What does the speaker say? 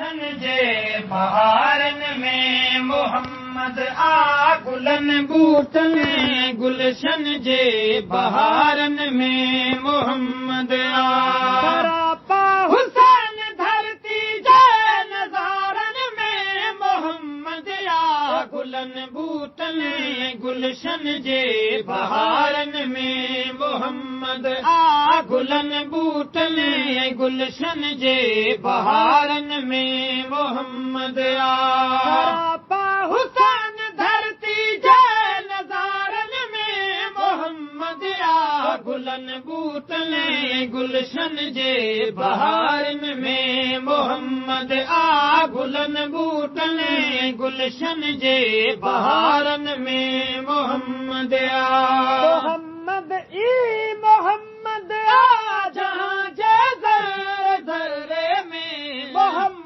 गुलशन जे बहारनि में मोहम्मद आ गुलनि बूटनि गुलशन जे बहारनि में मोहम्मद आ हुसैन धरती जे नज़ारनि में मोहम्मद आ गुलनि बूटनि गुलशन जे बहारनि में मोहम्मद आ गुलनि बूटनि गुलशन जे बहारनि में मोहम्मद आ हुसैन धरती जे नज़ारनि में मोहम्मद आ गुलनि बूटनि गुलशन जे बहारनि में मोहम्मद आ गुलनि बूटनि गुलशन जे बहारनि में मोहम्मद आ मोहम्मद आ जहां जे ज़रे ज़रे में मोहम्मद